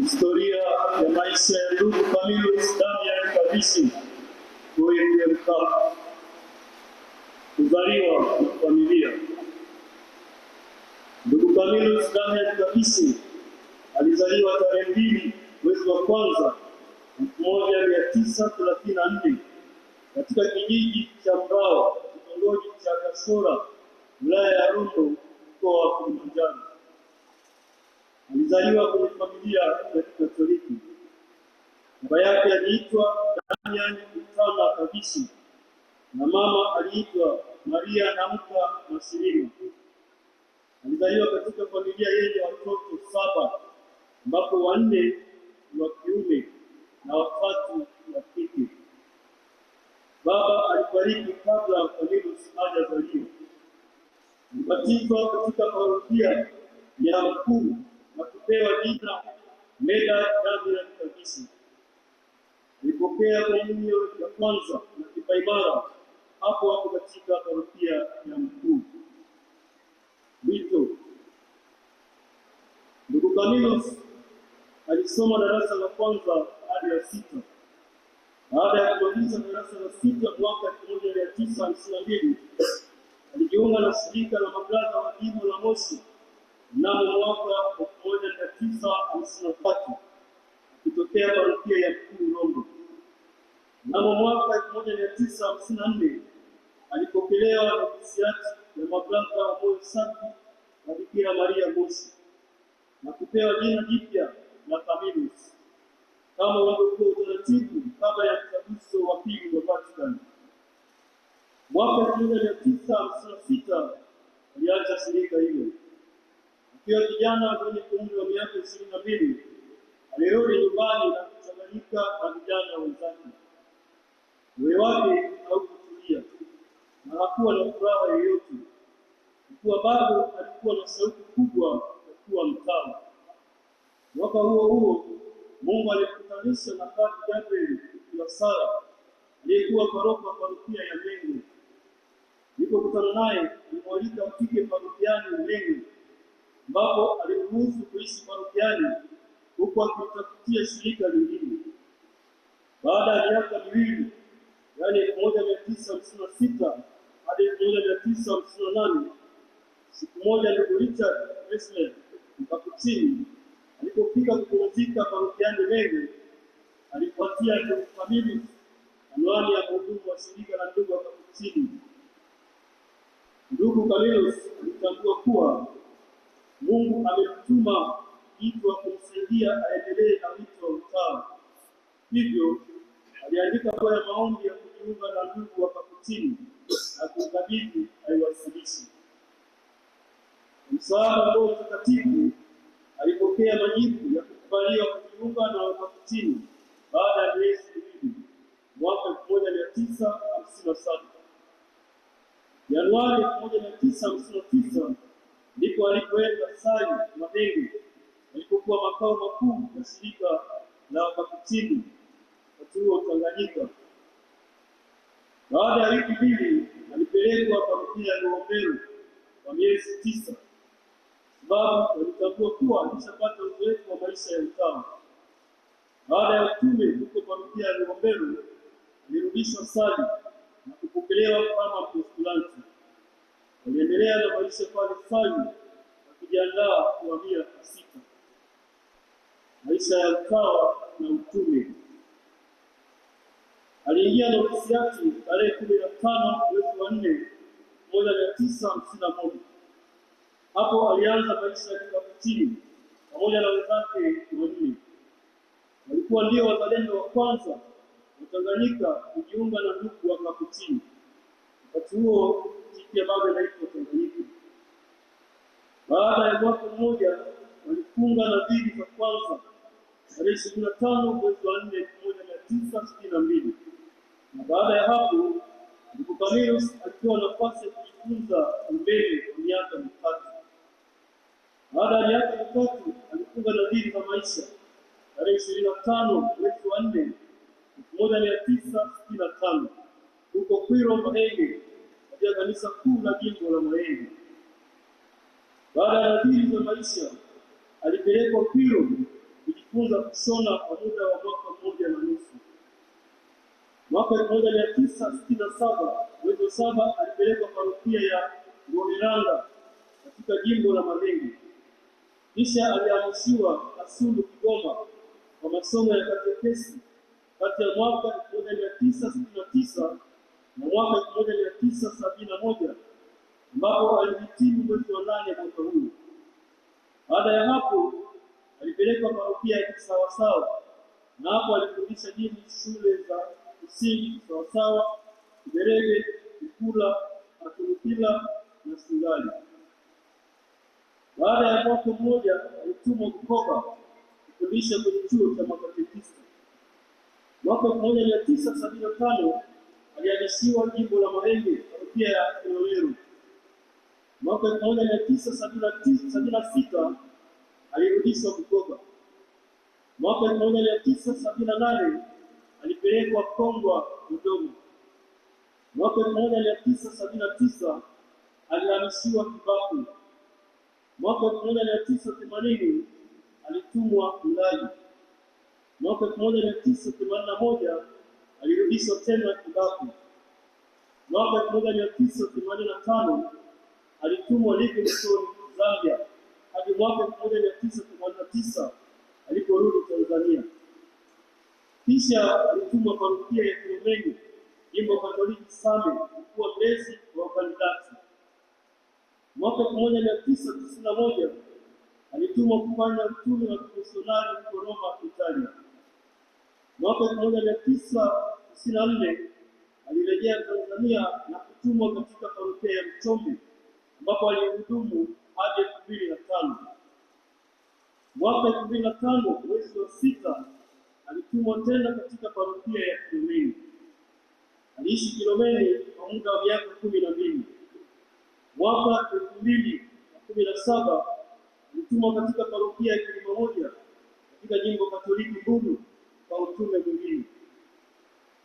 Historia ya maisha ya ndugu Camillus Damian Kabishi, huyu ndiye Mkapa. Kuzaliwa na familia. Ndugu Camillus Damian Kabishi alizaliwa tarehe 2 mwezi wa kwanza 1934 katika kijiji cha Mbao, kitongoji cha Kasora, wilaya ya Rombo, mkoa wa Kilimanjaro. Alizaliwa kwenye familia ya Kikatoliki. Baba yake aliitwa Damian Mtama Kabishi na mama aliitwa Maria Namka Mashirima. Alizaliwa katika familia yenye watoto 7 ambapo 4 ni wa kiume na 3 wa kike. Baba alifariki kabla Camillus hajazaliwa. Alibatizwa katika parokia ya Mkuu na kupewa jina Medard Damian Kabishi. Alipokea komunyo ya kwanza na kipaimara hapo katika parokia ya Mkuu. Wito. Ndugu Camillus alisoma darasa la kwanza hadi la 6. Baada ya kumaliza darasa la 6 mwaka 1952, alijiunga na shirika la mablaza wa jimbo la Moshi mnamo mwaka 1953 akitokea parokia ya Mkuu Rombo. Mnamo mwaka 1954 alipokelewa na ofisiati ya mablaza wa Moyo Safi na Bikira Maria Moshi na kupewa jina jipya la Camillus kama ulivyokuwa utaratibu kabla ya mtaguso wa pili wa Vatican. Mwaka 1956 aliacha shirika hilo. Akiwa kijana mwenye umri wa miaka 22, alirudi nyumbani na kuchanganyika na vijana wenzake. Moyo wake haukutulia na hakuwa na furaha yoyote, kwa bado alikuwa na shauku kubwa ya kuwa mtawa. Mwaka huo Mungu alikutanisha na Padre Gabriel Kilasara aliyekuwa paroko wa parokia ya Mengo. Nilipokutana naye, alimwalika afike parokiani Mengo, ambapo alimruhusu kuishi parokiani huku akitafutia shirika lingine. Baada ya miaka miwili, yaani 1956 hadi 1958, siku moja ndugu Richard Wesley Mkapuchini alipofika kupumzika parokiani Mengo, alipatia ndugu Camillus anwani ya mhudumu wa shirika la ndugu wa Kapuchini. Ndugu Camillus alitambua kuwa Mungu amemtuma mtu wa kumsaidia aendelee na wito wa utawa. Hivyo aliandika kwa maombi ya kujiunga na ndugu wa Kapuchini na kumkabidhi aiwasilishe. Msaada wa Roho Mtakatifu alipokea majibu ya kukubaliwa kujiunga na Wakapuchini baada ya miezi miwili mwaka 1957. Januari 1959 ndipo alipoenda Sai Mahenge alipokuwa makao makuu ya shirika la Wakapuchini katika Tanganyika. Baada ya wiki mbili alipelekwa parokia ya Ngorongoro kwa miezi 9, sababu walitambua kuwa alishapata uzoefu wa maisha ya utawa. Baada ya utume huko parokia ya Ngorongoro, alirudishwa Sali na kupokelewa kama mpostulanti. Aliendelea na maisha pale Sali akijiandaa kuhamia Kasika. Maisha ya utawa na utume. Aliingia na ofisiati tarehe 15 mwezi wa 4 1951. Hapo alianza maisha ya Kikapuchini pamoja na wenzake 4. Walikuwa ndio wazalendo wa kwanza wa Tanganyika kujiunga na ndugu wa Kapuchini. Wakati huo nchi bado inaitwa Tanganyika. Baada ya mwaka mmoja walifunga nadhiri za kwanza tarehe 25 mwezi wa 4 1962. Na baada ya hapo ndugu Camillus alikuwa na nafasi ya kujifunza umeme kwa miaka 3. Baada ya miaka 3 alifunga nadhiri za maisha tarehe 25 mwezi wa 4 1965 huko Kwiro Mahenge katika kanisa kuu la jimbo la Mahenge. Baada ya nadhiri za maisha alipelekwa Kwiro alijifunza kushona kwa muda wa mwaka mmoja na nusu. Mwaka 1967 mwezi wa 7 alipelekwa parokia ya Rwamurang'a katika jimbo la Mahenge. Kisha alihamishiwa Kasulu, Kigoma kwa masomo ya katekesi kati ya mwaka 1969 na mwaka 1971 ambapo alihitimu mwezi wa 8 mwaka huu. Baada ya hapo alipelekwa parokia ya Kisawasawa na hapo alifundisha dini shule za msingi Kisawasawa, Kiberege, Kikula, Aturupila na Singali. Baada ya mwaka mmoja alitumwa Bukoba kufundisha kwenye chuo cha makatekista. Mwaka 1975 alihamishiwa jimbo la Mahenge, parokia ya Kilolero. Mwaka 1976 alirudishwa Bukoba. Mwaka 1978 alipelekwa Kongwa, Dodoma. Mwaka 1979 alihamishiwa Kibaku. Mwaka 1980 alitumwa Ulaya. Mwaka 1981 alirudishwa tena Kibaku. Mwaka 1985 alitumwa Livingstone, Zambia hadi mwaka 1989 aliporudi Tanzania. Kisha alitumwa parokia ya Kilomeni, jimbo Katoliki Same, kuwa mlezi wa kandidati. Mwaka 1991 alitumwa kufanya utume wa kimisionari huko Roma, Italia. Mwaka 1994 alirejea Tanzania na kutumwa katika parokia ya Mchombe ambapo alihudumu hadi 2005. Mwaka 2005 mwezi wa 6 alitumwa tena katika parokia ya Kilomeni. Aliishi Kilomeni kwa muda wa miaka 12. Mwaka 2017 alitumwa katika parokia ya Kilimamoja katika jimbo Katoliki Mbulu kwa utume mwingine.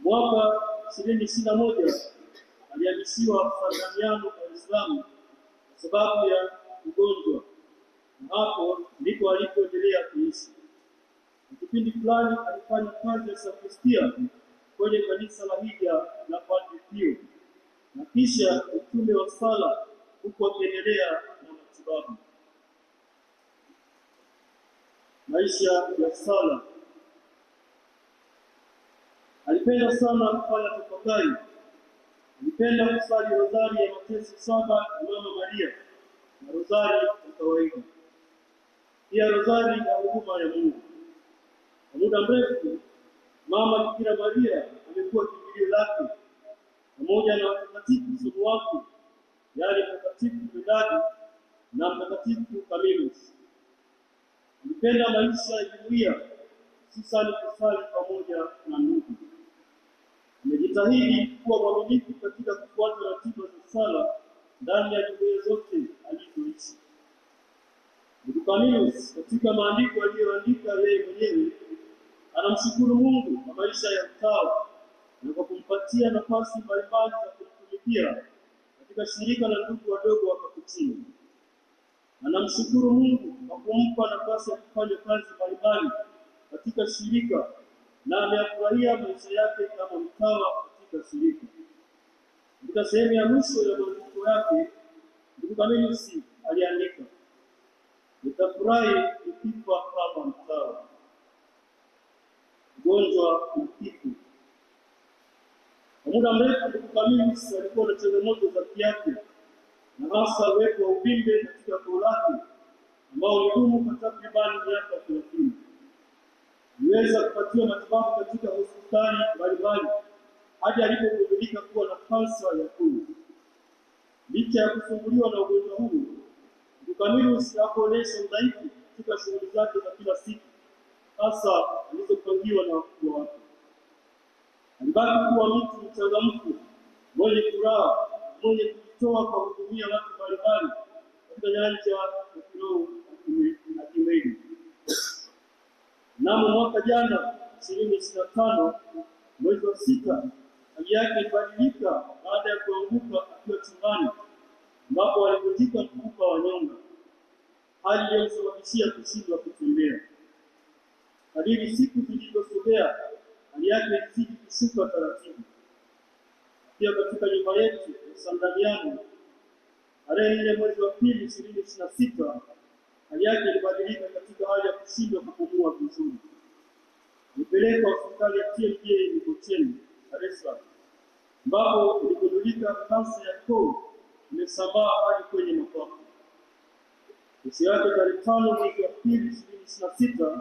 Mwaka 2021 alihamishiwa Sangamiano, Dar es Salaam kwa sababu ya ugonjwa, na hapo ndipo alipoendelea kuishi. Kipindi fulani alifanya kazi ya sakristia kwenye kanisa la Hija la Padre Pio, na kisha utume wa sala huku akiendelea na matibabu. Maisha ya sala. Alipenda sana kufanya tafakari. Alipenda kusali rozari ya mateso 7 ya Mama Maria na rozari ya kawaida, pia rozari ya huruma ya Mungu. Kwa muda mrefu Mama Bikira Maria amekuwa kimbilio lake pamoja na watakatifu somo wake, yaani Mtakatifu Medadi na Mtakatifu Camillus. Alipenda maisha ya jumuiya, hususani kusali pamoja na ndugu. Amejitahidi kuwa mwaminifu katika kufuata ratiba za sala ndani ya jumuiya zote alizoishi. Ndugu Camillus katika maandiko aliyoandika yeye mwenyewe anamshukuru Mungu kwa maisha ya utawa na kwa kumpatia nafasi mbalimbali za kutumikia katika shirika la ndugu wadogo wa Kapuchini. Anamshukuru Mungu kwa kumpa nafasi ya kufanya kazi mbalimbali katika shirika na ameyafurahia maisha yake kama mtawa katika shirika. Katika sehemu ya mwisho ya maandiko yake, ndugu Camillus aliandika, nitafurahi nikifa kama mtawa. Ugonjwa na kifo. Kwa muda mrefu ndugu Camillus alikuwa na changamoto za kiafya na hasa uwepo wa uvimbe katika koo lake ambao ulidumu kwa takribani miaka 30. Aliweza kupatiwa matibabu katika hospitali mbalimbali hadi alipogundulika kuwa na kansa ya koo. Licha ya kusumbuliwa na ugonjwa huu, ndugu Camillus hakuonyesha udhaifu katika shughuli zake za kila siku, hasa alizopangiwa na wakubwa wake. Alibaki kuwa mtu mchangamfu, mwenye furaha, mwenye kujitoa kwa kuhudumia watu mbalimbali katika nyanja ya kiroho na kimwili. Mnamo mwaka jana 2025 mwezi wa 6, hali yake ilibadilika baada ya kuanguka akiwa chumbani ambapo alivunjika mfupa wa nyonga, hali iliyomsababishia kushindwa kutembea. Kadiri siku zilivyosogea, hali yake ilizidi kushuka taratibu. Pia katika nyumba yetu ya Sandaliano, tarehe 4 mwezi wa pili 2026, hali yake ilibadilika katika hali ya kushindwa kupumua vizuri. Nilipelekwa hospitali ya TMJ Mikocheni, Dar es Salaam, ambapo iligundulika kansa ya koo imesambaa hadi kwenye mapafu. Kesho yake tarehe 5 mwezi wa pili 2026,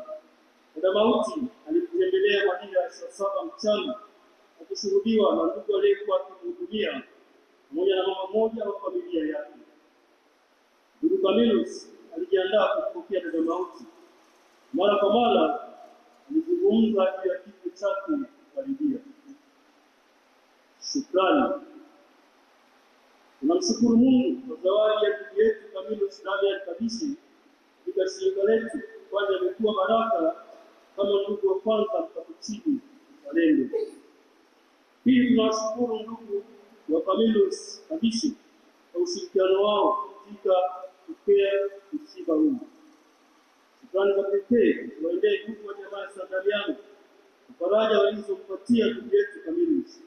dada mauti alimtembelea majira ya saa 7 mchana, akishuhudiwa na ndugu aliyekuwa akimhudumia pamoja na mama mmoja wa familia yake. Ndugu Camillus alijiandaa kupokea dada mauti. Mara kwa mara alizungumza juu ya kifo chake karibia. Shukrani. Tunamshukuru Mungu kwa zawadi ya ndugu yetu Camillus Damian Kabishi katika shirika letu, kwani amekuwa baraka kama ndugu wa kwanza mkapuchini Wazalendo. Pili, tunawashukuru ndugu wa Camillus Kabishi kwa ushirikiano wao katika kupokea msiba huu. Shukrani za pekee ziwaendee ndugu wa jamaa ya Sandaliano kwa faraja walizompatia ndugu yetu Camillus.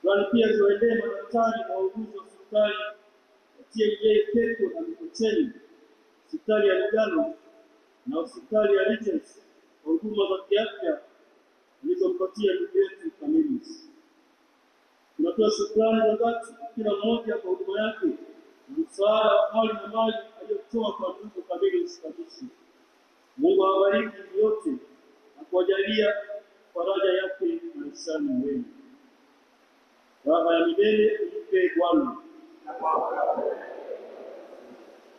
Shukrani pia ziwaendee madaktari na wauguzi wa hospitali ya TMJ Keko na Mikocheni, hospitali ya Lugano na hospitali ya Regents kwa huduma za kiafya walizompatia ndugu yetu Camillus. Tunatoa shukrani za dhati kila mmoja kwa huduma yake na msaada wa hali na mali aliyotoa kwa ndugu Camillus Kabishi. Mungu awabariki yote na kuwajalia faraja yake maishani mwenu. Raha ya milele umpe Bwana,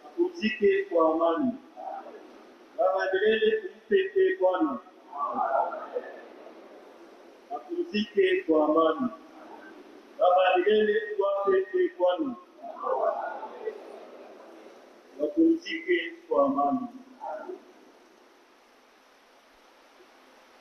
apumzike kwa amani. Raha ya milele umpe Bwana, apumzike kwa amani. Raha ya milele uwape Bwana, wapumzike kwa amani.